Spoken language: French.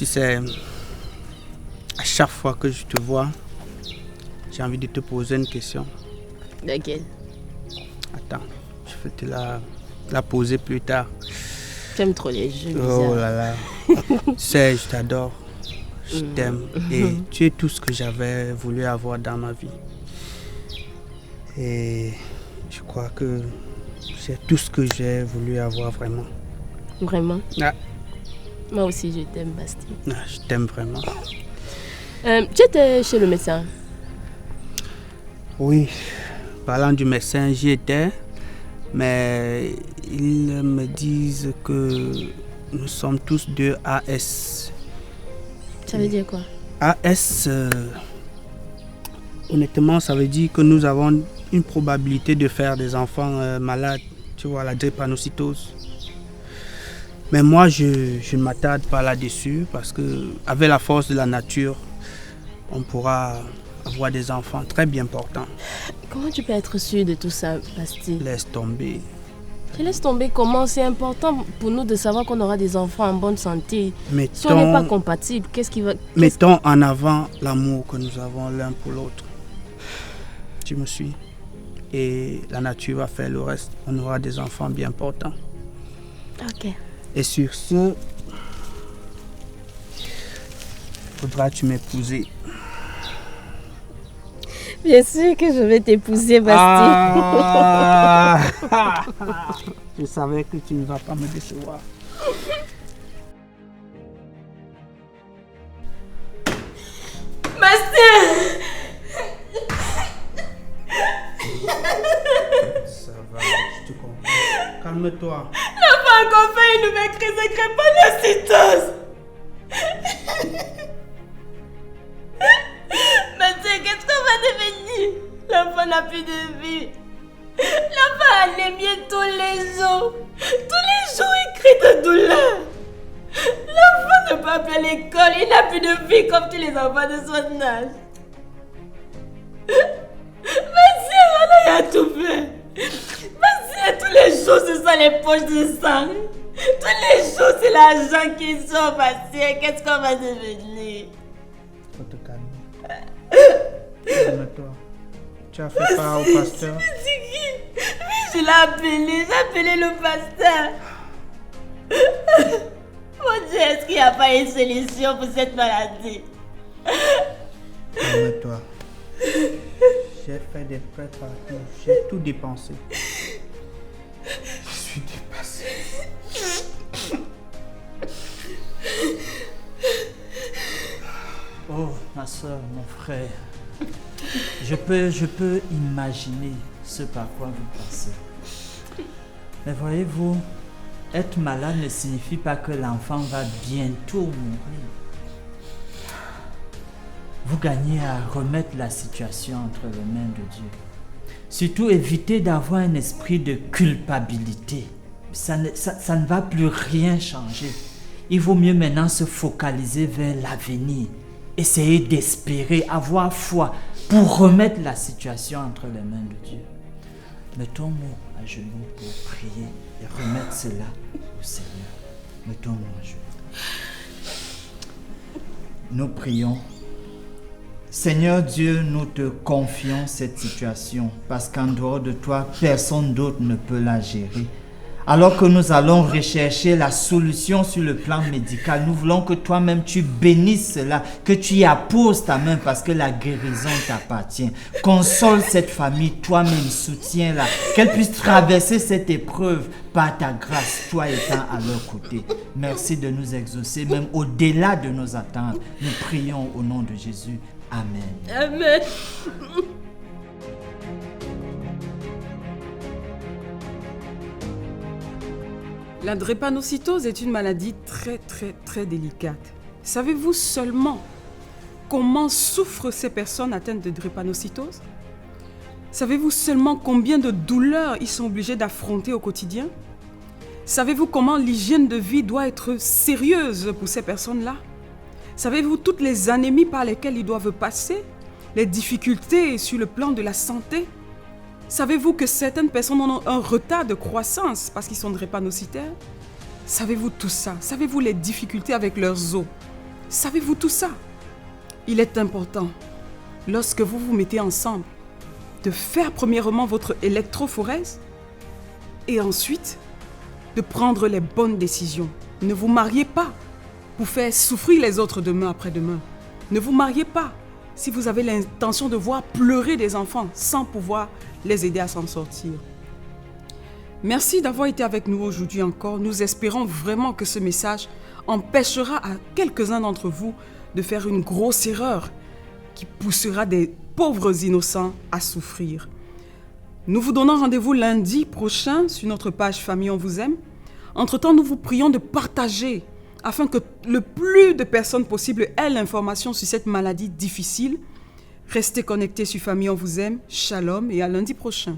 Tu sais, à chaque fois que je te vois, j'ai envie de te poser une question. Laquelle? Attends, je vais te la poser plus tard. J'aime trop les jeux bizarres. Oh là là. Tu sais, je t'adore. Je t'aime. Et tu es tout ce que j'avais voulu avoir dans ma vie. Et je crois que c'est tout ce que j'ai voulu avoir vraiment. Vraiment? Ah. Moi aussi, je t'aime, Basti. Ah, je t'aime vraiment. Tu étais chez le médecin? Oui, parlant du médecin, j'y étais. Mais ils me disent que nous sommes tous deux AS. Ça veut dire quoi? AS, honnêtement, ça veut dire que nous avons une probabilité de faire des enfants malades. Tu vois, la drépanocytose. Mais moi, je ne m'attarde pas là-dessus parce qu'avec la force de la nature, on pourra avoir des enfants très bien portants. Comment tu peux être sûr de tout ça, Basti? Laisse tomber. Je laisse tomber comment? C'est important pour nous de savoir qu'on aura des enfants en bonne santé. Mettons, si on n'est pas compatible, qu'est-ce qui va... Mettons en avant l'amour que nous avons l'un pour l'autre. Tu me suis? Et la nature va faire le reste. On aura des enfants bien portants. Ok. Et sur ce, faudra-tu m'épouser. Bien sûr que je vais t'épouser, Basti. Ah je savais que tu ne vas pas me décevoir. Basti! Ça va, je te comprends. Calme-toi. n'a pas encore fait une nouvelle crise de drépanocytose. Maintenant, qu'est-ce qu'on va devenir? L'enfant n'a plus de vie. L'enfant a anémie tous les jours. Tous les jours, il crie de douleur. L'enfant ne va plus à l'école. Il n'a plus de vie comme tous les enfants de son âge. Merci, il a tout fait. Merci, tous les jours, ce sont les poches de sang. Tous les jours, c'est l'argent qui sort, Bastien. Qu'est-ce qu'on va devenir? Faut te calmer. Calme-toi. Tu as fait part au pasteur? C'est qui? Oui, je l'ai appelé. J'ai appelé le pasteur. Mon Dieu, est-ce qu'il n'y a pas une solution pour cette maladie? Calme-toi. J'ai fait des prêts partout. J'ai tout dépensé. Je suis dépassé. Oh, ma soeur, mon frère, je peux imaginer ce par quoi vous passez. Mais voyez-vous, être malade ne signifie pas que l'enfant va bientôt mourir. Vous gagnez à remettre la situation entre les mains de Dieu. Surtout, évitez d'avoir un esprit de culpabilité. Ça ne va plus rien changer. Il vaut mieux maintenant se focaliser vers l'avenir. Essayez d'espérer, avoir foi pour remettre la situation entre les mains de Dieu. Mettons-nous à genoux pour prier et remettre cela au Seigneur. Mettons-nous à genoux. Nous prions. Seigneur Dieu, nous te confions cette situation parce qu'en dehors de toi, personne d'autre ne peut la gérer. Alors que nous allons rechercher la solution sur le plan médical, nous voulons que toi-même tu bénisses cela, que tu y apposes ta main parce que la guérison t'appartient. Console cette famille, toi-même soutiens-la, qu'elle puisse traverser cette épreuve par ta grâce, toi étant à leur côté. Merci de nous exaucer, même au-delà de nos attentes. Nous prions au nom de Jésus. Amen. Amen. La drépanocytose est une maladie très délicate. Savez-vous seulement comment souffrent ces personnes atteintes de drépanocytose? Savez-vous seulement combien de douleurs ils sont obligés d'affronter au quotidien? Savez-vous comment l'hygiène de vie doit être sérieuse pour ces personnes-là? Savez-vous toutes les anémies par lesquelles ils doivent passer? Les difficultés sur le plan de la santé? Savez-vous que certaines personnes ont un retard de croissance parce qu'ils sont drépanocytaires? Savez-vous tout ça? Savez-vous les difficultés avec leurs os? Savez-vous tout ça? Il est important, lorsque vous vous mettez ensemble, de faire premièrement votre électrophorèse et ensuite de prendre les bonnes décisions. Ne vous mariez pas pour faire souffrir les autres demain après-demain. Ne vous mariez pas si vous avez l'intention de voir pleurer des enfants sans pouvoir les aider à s'en sortir. Merci d'avoir été avec nous aujourd'hui encore. Nous espérons vraiment que ce message empêchera à quelques-uns d'entre vous de faire une grosse erreur qui poussera des pauvres innocents à souffrir. Nous vous donnons rendez-vous lundi prochain sur notre page Famille on vous aime. Entre-temps, nous vous prions de partager afin que le plus de personnes possible aient l'information sur cette maladie difficile. Restez connectés sur Famille on vous aime. Shalom et à lundi prochain.